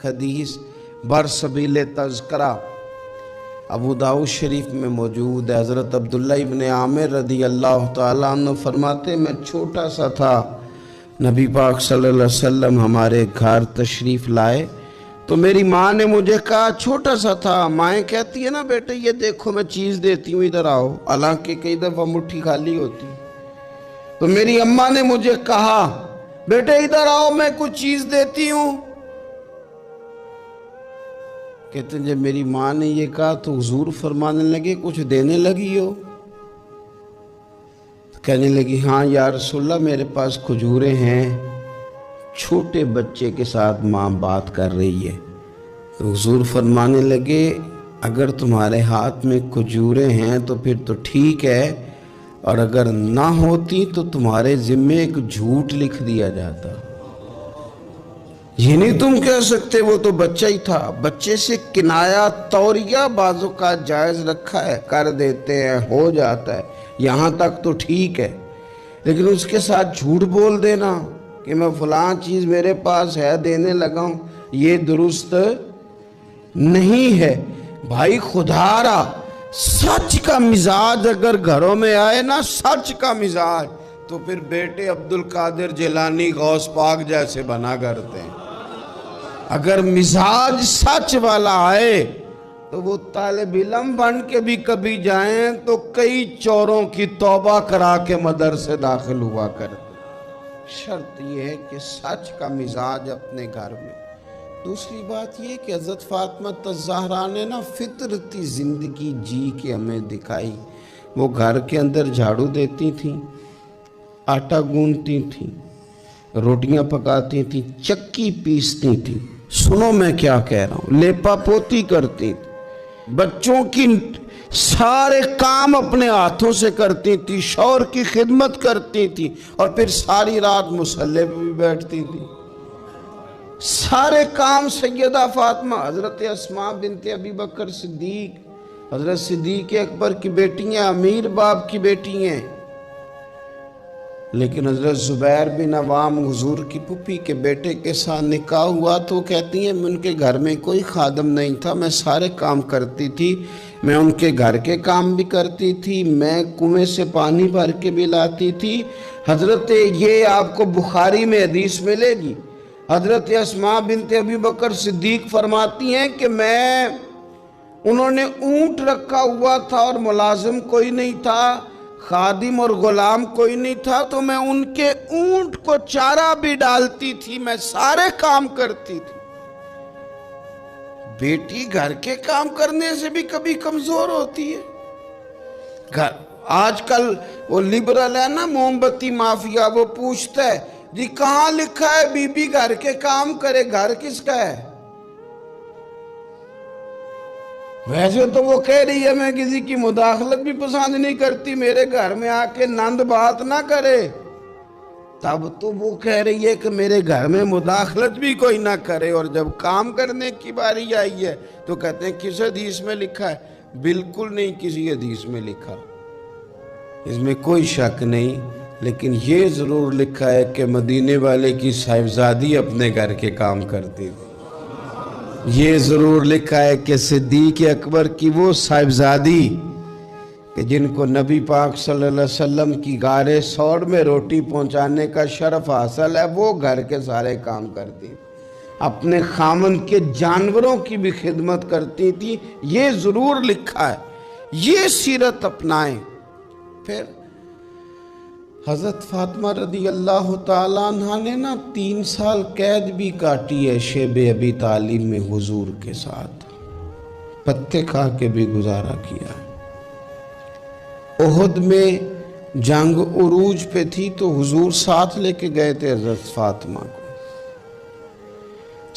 حدیث برسبیل تذکرہ ابو داؤد شریف میں موجود ہے۔ حضرت عبداللہ ابن عامر رضی اللہ تعالیٰ عنہ فرماتے میں چھوٹا سا تھا، نبی پاک صلی اللہ علیہ وسلم ہمارے گھر تشریف لائے تو میری ماں نے مجھے کہا، چھوٹا سا تھا، مائیں کہتی ہے نا بیٹے یہ دیکھو میں چیز دیتی ہوں ادھر آؤ، حالانکہ کئی دفعہ مٹھی خالی ہوتی، تو میری اماں نے مجھے کہا بیٹے ادھر آؤ میں کچھ چیز دیتی ہوں۔ کہتے ہیں جب میری ماں نے یہ کہا تو حضور فرمانے لگے کچھ دینے لگی ہو؟ کہنے لگی ہاں یا رسول اللہ میرے پاس کھجوریں ہیں۔ چھوٹے بچے کے ساتھ ماں بات کر رہی ہے تو حضور فرمانے لگے اگر تمہارے ہاتھ میں کھجوریں ہیں تو پھر تو ٹھیک ہے، اور اگر نہ ہوتی تو تمہارے ذمے ایک جھوٹ لکھ دیا جاتا۔ یہ نہیں تم کہہ سکتے وہ تو بچہ ہی تھا، بچے سے کنایا توریہ بعضوں کا جائز رکھا ہے، کر دیتے ہیں ہو جاتا ہے، یہاں تک تو ٹھیک ہے، لیکن اس کے ساتھ جھوٹ بول دینا کہ میں فلاں چیز میرے پاس ہے دینے لگا ہوں، یہ درست نہیں ہے۔ بھائی خدا را سچ کا مزاج اگر گھروں میں آئے نا، سچ کا مزاج، تو پھر بیٹے عبدالقادر جیلانی غوث پاک جیسے بنا کرتے ہیں۔ اگر مزاج سچ والا آئے تو وہ طالب علم بن کے بھی کبھی جائیں تو کئی چوروں کی توبہ کرا کے مدرسے داخل ہوا کرتے۔ شرط یہ ہے کہ سچ کا مزاج اپنے گھر میں۔ دوسری بات یہ کہ حضرت فاطمہ الزہرا نے نا فطرتی زندگی جی کے ہمیں دکھائی۔ وہ گھر کے اندر جھاڑو دیتی تھیں، آٹا گوندتی تھیں، روٹیاں پکاتی تھیں، چکی پیستی تھیں، سنو میں کیا کہہ رہا ہوں، لیپا پوتی کرتی تھی، بچوں کی سارے کام اپنے ہاتھوں سے کرتی تھی، شوہر کی خدمت کرتی تھی، اور پھر ساری رات مصلے پہ بھی بیٹھتی تھی۔ سارے کام سیدہ فاطمہ، حضرت اسماء بنت ابی بکر صدیق، حضرت صدیق اکبر کی بیٹی ہیں، امیر باپ کی بیٹی ہیں، لیکن حضرت زبیر بن عوام حضور کی پھوپھی کے بیٹے کے ساتھ نکاح ہوا تو کہتی ہیں ان کے گھر میں کوئی خادم نہیں تھا، میں سارے کام کرتی تھی، میں ان کے گھر کے کام بھی کرتی تھی، میں کنویں سے پانی بھر کے بھی لاتی تھی۔ حضرت یہ آپ کو بخاری میں حدیث ملے گی، حضرت اسماء بنت ابی بکر صدیق فرماتی ہیں کہ انہوں نے اونٹ رکھا ہوا تھا اور ملازم کوئی نہیں تھا، خادم اور غلام کوئی نہیں تھا، تو میں ان کے اونٹ کو چارہ بھی ڈالتی تھی، میں سارے کام کرتی تھی۔ بیٹی گھر کے کام کرنے سے بھی کبھی کمزور ہوتی ہے۔ آج کل وہ لبرل ہے نا، موم بتی مافیا، وہ پوچھتا ہے جی کہاں لکھا ہے بی بی گھر کے کام کرے، گھر کس کا ہے؟ ویسے تو وہ کہہ رہی ہے میں کسی کی مداخلت بھی پسند نہیں کرتی، میرے گھر میں آ کے نند بات نہ کرے، تب تو وہ کہہ رہی ہے کہ میرے گھر میں مداخلت بھی کوئی نہ کرے، اور جب کام کرنے کی باری آئی ہے تو کہتے ہیں کس حدیث میں لکھا ہے؟ بالکل نہیں کسی حدیث میں لکھا، اس میں کوئی شک نہیں، لیکن یہ ضرور لکھا ہے کہ مدینے والے کی صاحبزادی اپنے گھر کے کام کرتی تھی، یہ ضرور لکھا ہے کہ صدیق اکبر کی وہ صاحبزادی کہ جن کو نبی پاک صلی اللہ علیہ وسلم کی غار ثور میں روٹی پہنچانے کا شرف حاصل ہے، وہ گھر کے سارے کام کرتی تھی، اپنے خامند کے جانوروں کی بھی خدمت کرتی تھی، یہ ضرور لکھا ہے، یہ سیرت اپنائیں۔ پھر حضرت فاطمہ رضی اللہ تعالیٰ عنہ نے نا 3 سال قید بھی کاٹی ہے شیب ابی طالب میں حضور کے ساتھ، پتے کھا کے بھی گزارا کیا۔ احد میں جنگ عروج پہ تھی تو حضور ساتھ لے کے گئے تھے حضرت فاطمہ کو،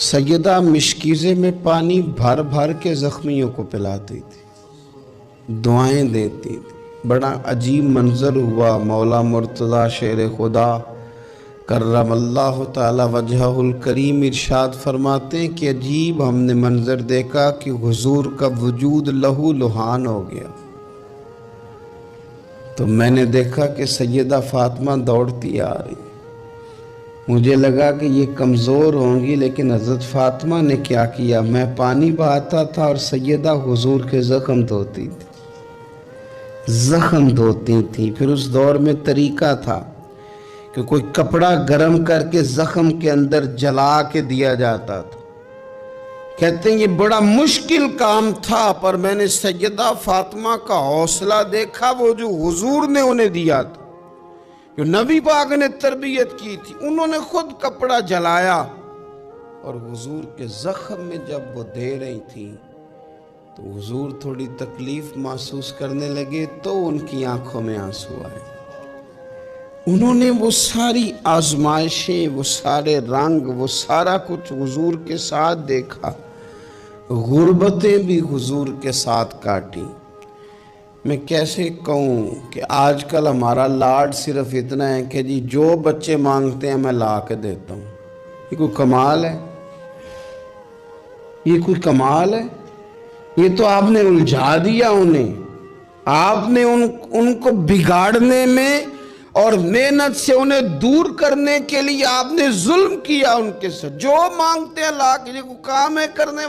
سیدہ مشکیزے میں پانی بھر بھر کے زخمیوں کو پلاتی تھی، دعائیں دیتی تھی، بڑا عجیب منظر ہوا۔ مولا مرتضی شیر خدا کرم اللہ تعالی وجہہ الکریم ارشاد فرماتے ہیں کہ عجیب ہم نے منظر دیکھا کہ حضور کا وجود لہو لہان ہو گیا، تو میں نے دیکھا کہ سیدہ فاطمہ دوڑتی آ رہی، مجھے لگا کہ یہ کمزور ہوں گی، لیکن حضرت فاطمہ نے کیا کیا، میں پانی بہاتا تھا اور سیدہ حضور کے زخم دھوتی تھی۔ پھر اس دور میں طریقہ تھا کہ کوئی کپڑا گرم کر کے زخم کے اندر جلا کے دیا جاتا تھا۔ کہتے ہیں یہ بڑا مشکل کام تھا، پر میں نے سیدہ فاطمہ کا حوصلہ دیکھا، وہ جو حضور نے انہیں دیا تھا، جو نبی پاک نے تربیت کی تھی۔ انہوں نے خود کپڑا جلایا اور حضور کے زخم میں جب وہ دے رہی تھی تو حضور تھوڑی تکلیف محسوس کرنے لگے تو ان کی آنکھوں میں آنسو آئے۔ انہوں نے وہ ساری آزمائشیں، وہ سارے رنگ، وہ سارا کچھ حضور کے ساتھ دیکھا، غربتیں بھی حضور کے ساتھ کاٹی۔ میں کیسے کہوں کہ آج کل ہمارا لاڈ صرف اتنا ہے کہ جی جو بچے مانگتے ہیں میں لا کے دیتا ہوں۔ یہ کوئی کمال ہے؟ یہ کوئی کمال ہے؟ یہ تو آپ نے الجھا دیا انہیں، آپ نے ان کو بگاڑنے میں اور محنت سے انہیں دور کرنے کے لیے آپ نے ظلم کیا ان کے ساتھ۔ جو مانگتے ہیں لا کے، یہ کوئی کام ہے کرنے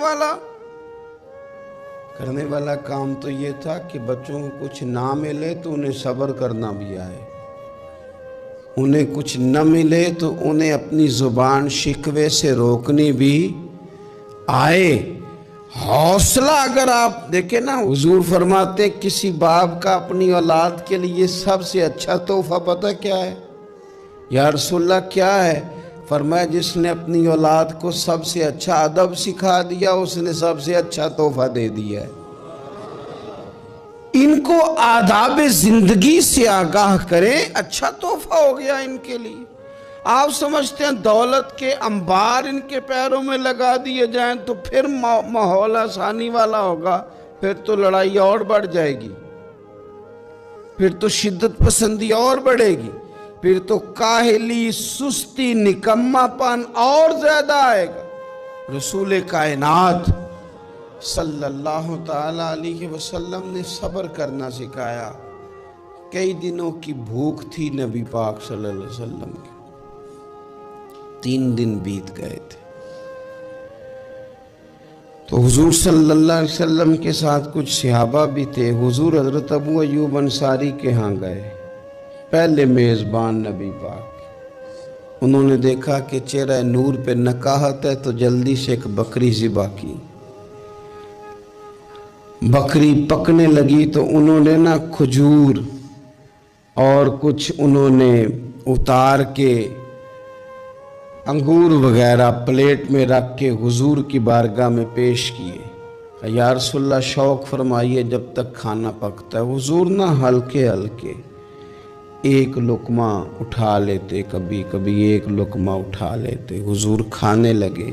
والا کام تو یہ تھا کہ بچوں کو کچھ نہ ملے تو انہیں صبر کرنا بھی آئے، انہیں کچھ نہ ملے تو انہیں اپنی زبان شکوے سے روکنی بھی آئے۔ حوصلہ اگر آپ دیکھیں نا، حضور فرماتے ہیں کسی باپ کا اپنی اولاد کے لیے سب سے اچھا تحفہ پتہ کیا ہے؟ یا رسول اللہ کیا ہے؟ فرمایا جس نے اپنی اولاد کو سب سے اچھا ادب سکھا دیا، اس نے سب سے اچھا تحفہ دے دیا ہے۔ ان کو آداب زندگی سے آگاہ کریں، اچھا تحفہ ہو گیا ان کے لیے۔ آپ سمجھتے ہیں دولت کے انبار ان کے پیروں میں لگا دیے جائیں تو پھر ماحول آسانی والا ہوگا؟ پھر تو لڑائی اور بڑھ جائے گی، پھر تو شدت پسندی اور بڑھے گی، پھر تو کاہلی، سستی، نکما پن اور زیادہ آئے گا۔ رسول کائنات صلی اللہ تعالی علیہ وسلم نے صبر کرنا سکھایا۔ کئی دنوں کی بھوک تھی نبی پاک صلی اللہ علیہ وسلم کی، 3 دن بیت گئے تھے۔ تو حضور صلی اللہ علیہ وسلم کے ساتھ کچھ صحابہ بھی تھے۔ حضور حضرت ابو ایوب انصاری کے ہاں گئے، پہلے میزبان نبی پاک۔ انہوں نے دیکھا کہ چہرہ نور پہ نکاہت ہے تو جلدی سے ایک بکری ذبح کی۔ بکری پکنے لگی تو انہوں نے نا کھجور اور کچھ انہوں نے اتار کے انگور وغیرہ پلیٹ میں رکھ کے حضور کی بارگاہ میں پیش کیے۔ یا رسول اللہ شوق فرمائیے جب تک کھانا پکتا ہے۔ حضور نہ ہلکے ہلکے ایک لقمہ اٹھا لیتے، کبھی کبھی ایک لقمہ اٹھا لیتے، حضور کھانے لگے۔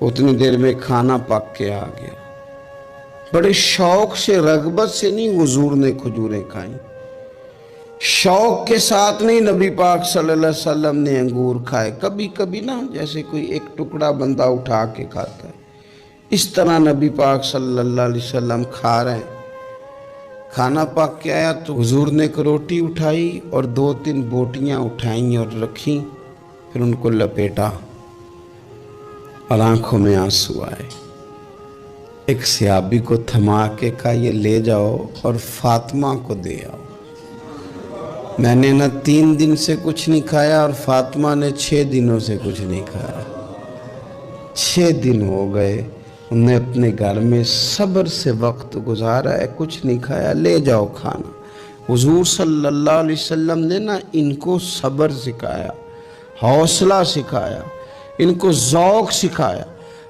اتنی دیر میں کھانا پک کے آ گیا۔ بڑے شوق سے، رغبت سے نہیں حضور نے کھجوریں کھائیں، شوق کے ساتھ نہیں نبی پاک صلی اللہ علیہ وسلم نے انگور کھائے۔ کبھی کبھی نا جیسے کوئی ایک ٹکڑا بندہ اٹھا کے کھاتا ہے، اس طرح نبی پاک صلی اللہ علیہ وسلم کھا رہے ہیں۔ کھانا پک کے آیا تو حضور نے ایک روٹی اٹھائی اور 2-3 بوٹیاں اٹھائیں اور رکھیں، پھر ان کو لپیٹا اور آنکھوں میں آنسو آئے۔ ایک صحابی کو تھما کے کہا یہ لے جاؤ اور فاطمہ کو دے آؤ۔ میں نے نہ 3 دن سے کچھ نہیں کھایا اور فاطمہ نے 6 دنوں سے کچھ نہیں کھایا۔ 6 دن ہو گئے، انہوں نے اپنے گھر میں صبر سے وقت گزارا ہے، کچھ نہیں کھایا، لے جاؤ کھانا۔ حضور صلی اللہ علیہ وسلم نے نا ان کو صبر سکھایا، حوصلہ سکھایا، ان کو ذوق سکھایا۔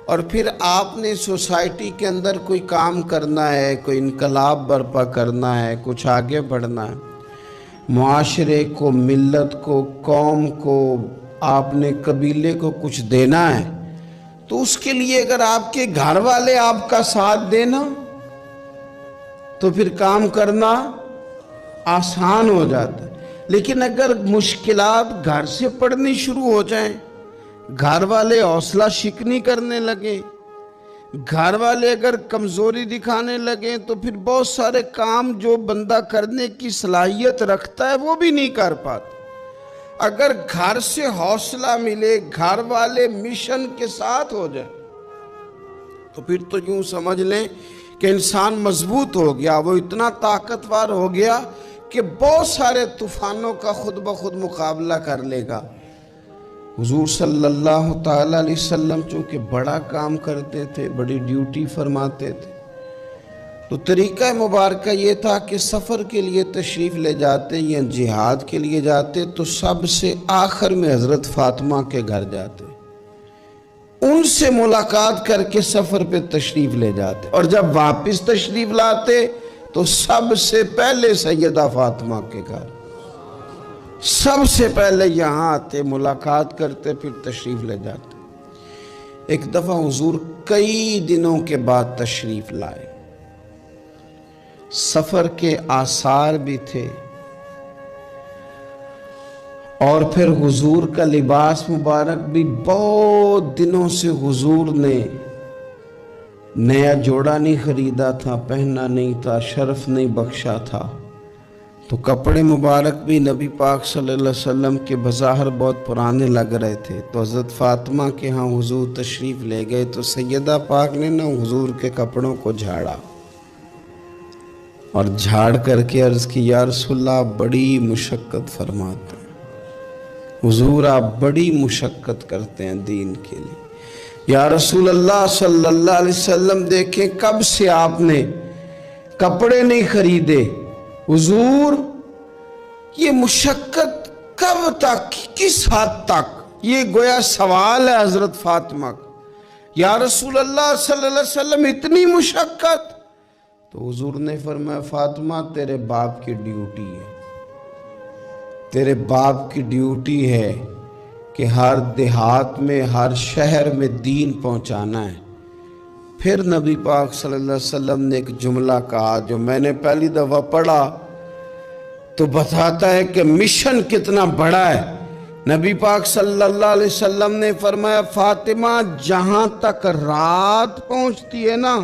اور پھر آپ نے سوسائٹی کے اندر کوئی کام کرنا ہے، کوئی انقلاب برپا کرنا ہے، کچھ آگے بڑھنا ہے، معاشرے کو، ملت کو، قوم کو، آپ نے قبیلے کو کچھ دینا ہے، تو اس کے لیے اگر آپ کے گھر والے آپ کا ساتھ دینا تو پھر کام کرنا آسان ہو جاتا ہے۔ لیکن اگر مشکلات گھر سے پڑنی شروع ہو جائیں، گھر والے حوصلہ شکنی کرنے لگے، گھر والے اگر کمزوری دکھانے لگیں تو پھر بہت سارے کام جو بندہ کرنے کی صلاحیت رکھتا ہے وہ بھی نہیں کر پاتا۔ اگر گھر سے حوصلہ ملے، گھر والے مشن کے ساتھ ہو جائے، تو پھر تو یوں سمجھ لیں کہ انسان مضبوط ہو گیا، وہ اتنا طاقتور ہو گیا کہ بہت سارے طوفانوں کا خود بخود مقابلہ کر لے گا۔ حضور صلی اللہ تعالیٰ علیہ وسلم چونکہ بڑا کام کرتے تھے، بڑی ڈیوٹی فرماتے تھے، تو طریقہ مبارکہ یہ تھا کہ سفر کے لیے تشریف لے جاتے یا جہاد کے لیے جاتے تو سب سے آخر میں حضرت فاطمہ کے گھر جاتے، ان سے ملاقات کر کے سفر پہ تشریف لے جاتے، اور جب واپس تشریف لاتے تو سب سے پہلے سیدہ فاطمہ کے گھر، سب سے پہلے یہاں آتے، ملاقات کرتے، پھر تشریف لے جاتے۔ ایک دفعہ حضور کئی دنوں کے بعد تشریف لائے، سفر کے آثار بھی تھے، اور پھر حضور کا لباس مبارک بھی بہت دنوں سے حضور نے نیا جوڑا نہیں خریدا تھا، پہننا نہیں تھا، شرف نہیں بخشا تھا، تو کپڑے مبارک بھی نبی پاک صلی اللہ علیہ وسلم کے بظاہر بہت پرانے لگ رہے تھے۔ تو حضرت فاطمہ کے ہاں حضور تشریف لے گئے تو سیدہ پاک نے نہ حضور کے کپڑوں کو جھاڑا، اور جھاڑ کر کے عرض کی، یا رسول اللہ آپ بڑی مشقت فرماتے ہیں، حضور آپ بڑی مشقت کرتے ہیں دین کے لیے، یا رسول اللہ صلی اللہ علیہ وسلم دیکھیں کب سے آپ نے کپڑے نہیں خریدے، حضور یہ مشقت کب تک، کس حد تک؟ یہ گویا سوال ہے حضرت فاطمہ کا، یا رسول اللہ صلی اللہ علیہ وسلم اتنی مشقت؟ تو حضور نے فرمایا فاطمہ تیرے باپ کی ڈیوٹی ہے، تیرے باپ کی ڈیوٹی ہے کہ ہر دیہات میں، ہر شہر میں دین پہنچانا ہے۔ پھر نبی پاک صلی اللہ علیہ وسلم نے ایک جملہ کہا جو میں نے پہلی دفعہ پڑھا تو بتاتا ہے کہ مشن کتنا بڑا ہے۔ نبی پاک صلی اللہ علیہ وسلم نے فرمایا فاطمہ جہاں تک رات پہنچتی ہے نا،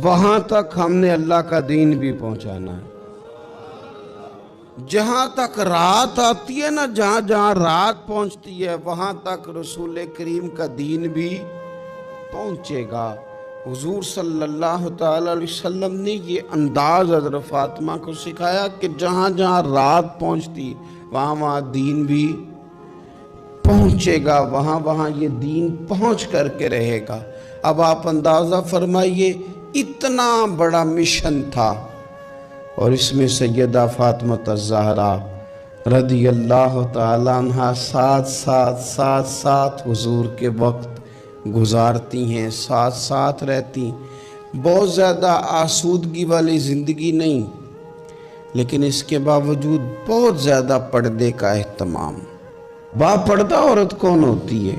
وہاں تک ہم نے اللہ کا دین بھی پہنچانا ہے۔ جہاں تک رات آتی ہے نا، جہاں جہاں رات پہنچتی ہے وہاں تک رسول کریم کا دین بھی پہنچے گا۔ حضور صلی اللہ تعالی علیہ وسلم نے یہ انداز حضرت فاطمہ کو سکھایا کہ جہاں جہاں رات پہنچتی وہاں وہاں دین بھی پہنچے گا، وہاں وہاں یہ دین پہنچ کر کے رہے گا۔ اب آپ اندازہ فرمائیے اتنا بڑا مشن تھا، اور اس میں سیدہ فاطمہ الزہرا رضی اللہ تعالیٰ عنہ ساتھ حضور کے وقت گزارتی ہیں، ساتھ رہتی، بہت زیادہ آسودگی والی زندگی نہیں، لیکن اس کے باوجود بہت زیادہ پردے کا اہتمام۔ با پردہ عورت کون ہوتی ہے؟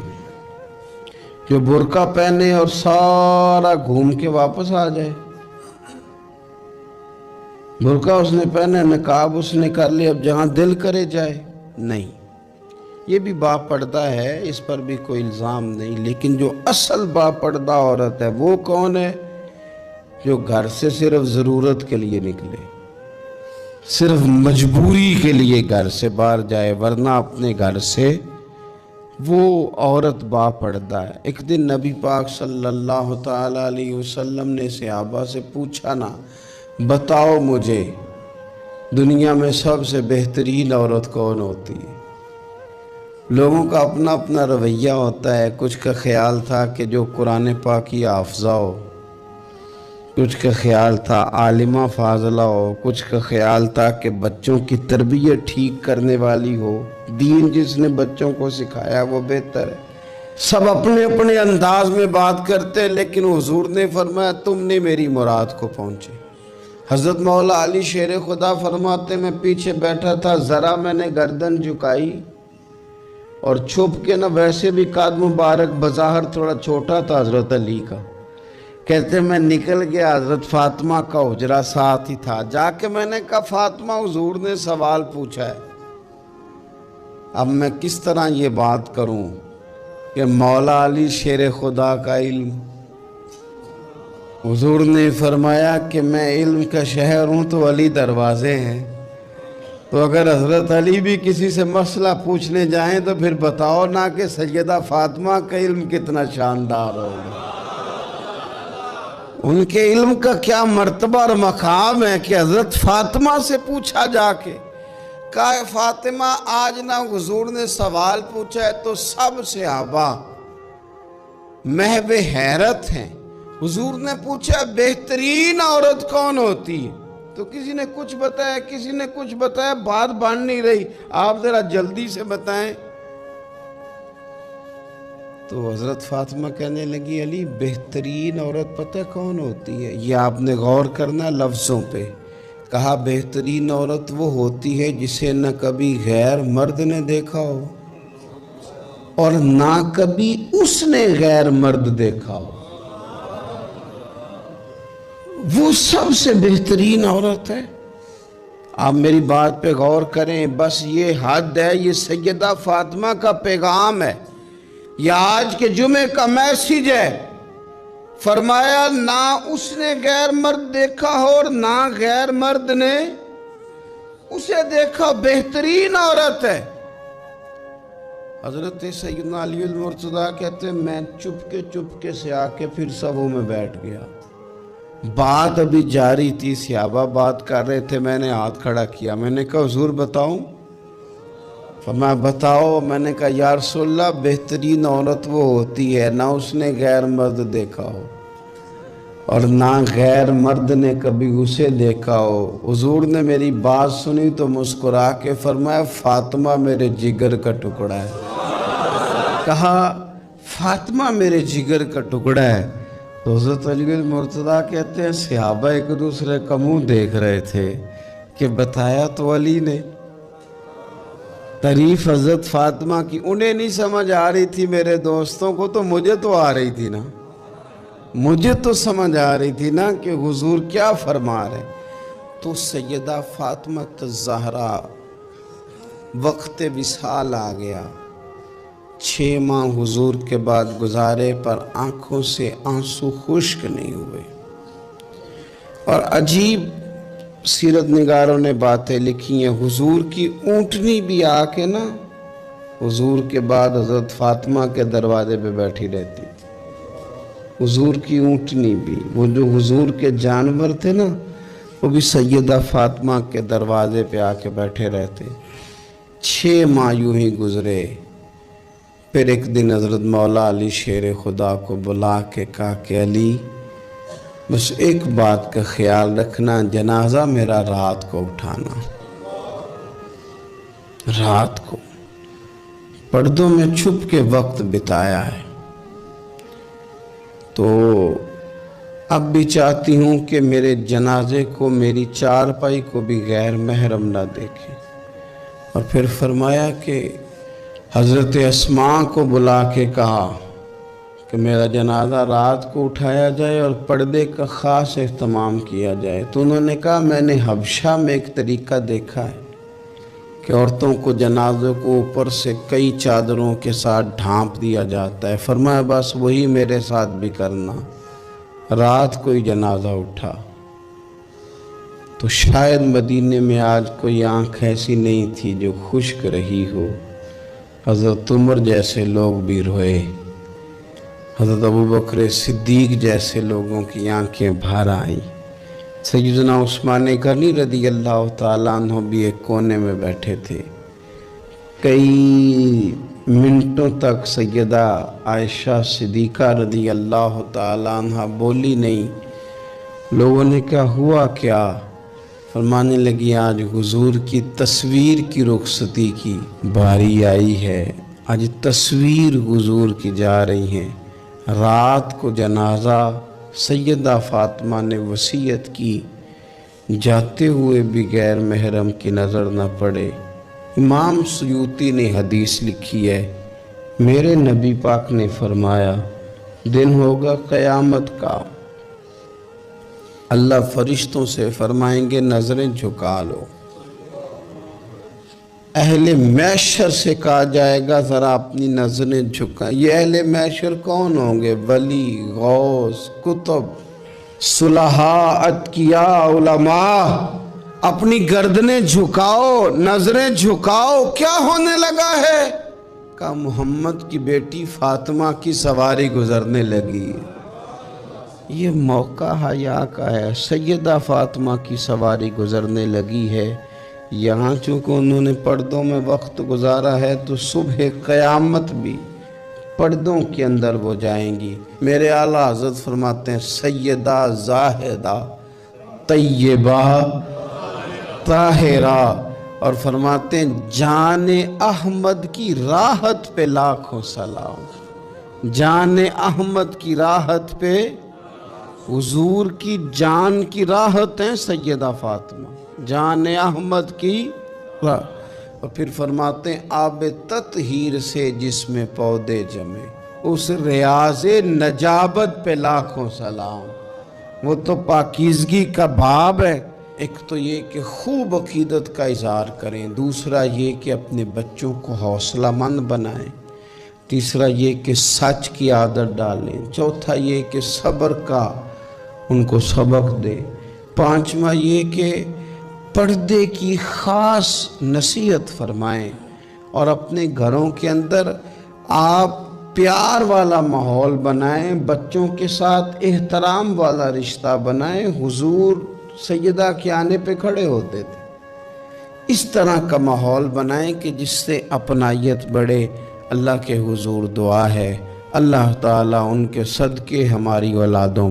جو برقع پہنے اور سارا گھوم کے واپس آ جائے۔ برقع اس نے پہنے، نقاب اس نے کر لیا، اب جہاں دل کرے جائے، نہیں، یہ بھی با پردہ ہے، اس پر بھی کوئی الزام نہیں، لیکن جو اصل با پردہ عورت ہے وہ کون ہے؟ جو گھر سے صرف ضرورت کے لیے نکلے، صرف مجبوری کے لیے گھر سے باہر جائے، ورنہ اپنے گھر سے وہ عورت با پردہ ہے۔ ایک دن نبی پاک صلی اللہ تعالی علیہ وسلم نے صحابہ سے پوچھا نا، بتاؤ مجھے دنیا میں سب سے بہترین عورت کون ہوتی ہے؟ لوگوں کا اپنا اپنا رویہ ہوتا ہے، کچھ کا خیال تھا کہ جو قرآن پاک کی حافظہ ہو، کچھ کا خیال تھا عالمہ فاضلہ ہو، کچھ کا خیال تھا کہ بچوں کی تربیت ٹھیک کرنے والی ہو، دین جس نے بچوں کو سکھایا وہ بہتر ہے۔ سب اپنے اپنے انداز میں بات کرتے، لیکن حضور نے فرمایا تم نے میری مراد کو پہنچے۔ حضرت مولا علی شیر خدا فرماتے میں پیچھے بیٹھا تھا، ذرا میں نے گردن جھکائی اور چھپ کے نہ، ویسے بھی قد مبارک بظاہر تھوڑا چھوٹا تھا حضرت علی کا، کہتے میں نکل گیا، حضرت فاطمہ کا حجرہ ساتھ ہی تھا، جا کے میں نے کہا فاطمہ حضور نے سوال پوچھا ہے، اب میں کس طرح یہ بات کروں کہ مولا علی شیر خدا کا علم؟ حضور نے فرمایا کہ میں علم کا شہر ہوں تو علی دروازے ہیں، تو اگر حضرت علی بھی کسی سے مسئلہ پوچھنے جائیں تو پھر بتاؤ نا کہ سیدہ فاطمہ کا علم کتنا شاندار ہوگا، ان کے علم کا کیا مرتبہ اور مقام ہے کہ حضرت فاطمہ سے پوچھا جا کے، کہا فاطمہ آج نہ حضور نے سوال پوچھا ہے تو سب صحابہ محو حیرت ہیں۔ حضور نے پوچھا بہترین عورت کون ہوتی ہے، تو کسی نے کچھ بتایا، کسی نے کچھ بتایا، بات بن نہیں رہی، آپ ذرا جلدی سے بتائیں۔ تو حضرت فاطمہ کہنے لگی علی بہترین عورت پتہ کون ہوتی ہے؟ یہ آپ نے غور کرنا لفظوں پہ، کہا بہترین عورت وہ ہوتی ہے جسے نہ کبھی غیر مرد نے دیکھا ہو اور نہ کبھی اس نے غیر مرد دیکھا ہو، وہ سب سے بہترین عورت ہے۔ آپ میری بات پہ غور کریں، بس یہ حد ہے، یہ سیدہ فاطمہ کا پیغام ہے، یہ آج کے جمعے کا میسیج ہے۔ فرمایا نہ اس نے غیر مرد دیکھا ہو اور نہ غیر مرد نے اسے دیکھا، بہترین عورت ہے۔ حضرت سیدنا علی المرتضیٰ کہتے ہیں میں چپ کے سے آ کے پھر صفوں میں بیٹھ گیا، بات ابھی جاری تھی، صحابہ بات کر رہے تھے، میں نے ہاتھ کھڑا کیا، میں نے کہا حضور بتاؤں؟ فرمایا بتاؤ۔ میں نے کہا یا رسول اللہ بہترین عورت وہ ہوتی ہے نہ اس نے غیر مرد دیکھا ہو اور نہ غیر مرد نے کبھی اسے دیکھا ہو۔ حضور نے میری بات سنی تو مسکرا کے فرمایا فاطمہ میرے جگر کا ٹکڑا ہے۔ کہا فاطمہ میرے جگر کا ٹکڑا ہے۔ تو حضرت علی المرتضیٰ کہتے ہیں صحابہ ایک دوسرے کا منہ دیکھ رہے تھے کہ بتایا تو علی نے، تعریف حضرت فاطمہ کی انہیں نہیں سمجھ آ رہی تھی، میرے دوستوں کو تو مجھے تو آ رہی تھی نا، مجھے تو سمجھ آ رہی تھی نا کہ حضور کیا فرما رہے۔ تو سیدہ فاطمہ الزہرا وقت وصال آ گیا، 6 ماہ حضور کے بعد گزارے پر آنکھوں سے آنسو خشک نہیں ہوئے، اور عجیب سیرت نگاروں نے باتیں لکھی ہیں، حضور کی اونٹنی بھی آ کے نا حضور کے بعد حضرت فاطمہ کے دروازے پہ بیٹھی رہتی تھی، حضور کی اونٹنی بھی، وہ جو حضور کے جانور تھے نا وہ بھی سیدہ فاطمہ کے دروازے پہ آ کے بیٹھے رہتے۔ 6 ماہ یوں ہی گزرے، پھر ایک دن حضرت مولا علی شیر خدا کو بلا کے کہا کہ علی بس ایک بات کا خیال رکھنا، جنازہ میرا رات کو اٹھانا، رات کو پردوں میں چھپ کے وقت بتایا ہے، تو اب بھی چاہتی ہوں کہ میرے جنازے کو، میری چارپائی کو بھی غیر محرم نہ دیکھیں۔ اور پھر فرمایا کہ حضرت اسماء کو بلا کے کہا کہ میرا جنازہ رات کو اٹھایا جائے اور پردے کا خاص اہتمام کیا جائے۔ تو انہوں نے کہا میں نے حبشہ میں ایک طریقہ دیکھا ہے کہ عورتوں کو جنازوں کو اوپر سے کئی چادروں کے ساتھ ڈھانپ دیا جاتا ہے۔ فرمایا بس وہی میرے ساتھ بھی کرنا۔ رات کو ہی جنازہ اٹھا، تو شاید مدینے میں آج کوئی آنکھ ایسی نہیں تھی جو خشک رہی ہو۔ حضرت عمر جیسے لوگ بھی روئے، حضرت ابوبکر صدیق جیسے لوگوں کی آنکھیں بھر آئیں، سیدنا عثمان غنی رضی اللہ تعالیٰ عنہ بھی ایک کونے میں بیٹھے تھے۔ کئی منٹوں تک سیدہ عائشہ صدیقہ رضی اللہ تعالیٰ عنہ بولی نہیں۔ لوگوں نے کہا ہوا کیا؟ فرمانے لگی آج حضور کی تصویر کی رخصتی کی باری آئی ہے، آج تصویر حضور کی جا رہی ہیں۔ رات کو جنازہ سیدہ فاطمہ نے وصیت کی، جاتے ہوئے بھی غیر محرم کی نظر نہ پڑے۔ امام سیوطی نے حدیث لکھی ہے، میرے نبی پاک نے فرمایا دن ہوگا قیامت کا، اللہ فرشتوں سے فرمائیں گے نظریں جھکا لو، اہل محشر سے کہا جائے گا ذرا اپنی نظریں جھکا۔ یہ اہل محشر کون ہوں گے؟ ولی، غوث، کتب، صلحاء، اتقیاء، علماء، اپنی گردنیں جھکاؤ، نظریں جھکاؤ، کیا ہونے لگا ہے؟ کہا محمد کی بیٹی فاطمہ کی سواری گزرنے لگی۔ یہ موقع حیا کا ہے، سیدہ فاطمہ کی سواری گزرنے لگی ہے۔ یہاں چونکہ انہوں نے پردوں میں وقت گزارا ہے تو صبح قیامت بھی پردوں کے اندر وہ جائیں گی۔ میرے اعلیٰ حضرت فرماتے ہیں سیدہ زاہدہ طیبہ طاہرہ، اور فرماتے ہیں جان احمد کی راحت پہ لاکھوں سلام۔ جان احمد کی راحت پہ، حضور کی جان کی راحت ہیں سیدہ فاطمہ، جان احمد کی راحت۔ اور پھر فرماتے ہیں آب تطہیر سے جس میں پودے جمے، اس ریاض نجابت پہ لاکھوں سلام۔ وہ تو پاکیزگی کا باب ہے۔ ایک تو یہ کہ خوب عقیدت کا اظہار کریں، دوسرا یہ کہ اپنے بچوں کو حوصلہ مند بنائیں، تیسرا یہ کہ سچ کی عادت ڈالیں، چوتھا یہ کہ صبر کا ان کو سبق دے، پانچواں یہ کہ پردے کی خاص نصیحت فرمائیں، اور اپنے گھروں کے اندر آپ پیار والا ماحول بنائیں، بچوں کے ساتھ احترام والا رشتہ بنائیں۔ حضور سیدہ کے آنے پہ کھڑے ہوتے تھے، اس طرح کا ماحول بنائیں کہ جس سے اپنائیت بڑھے۔ اللہ کے حضور دعا ہے اللہ تعالیٰ ان کے صدقے ہماری اولادوں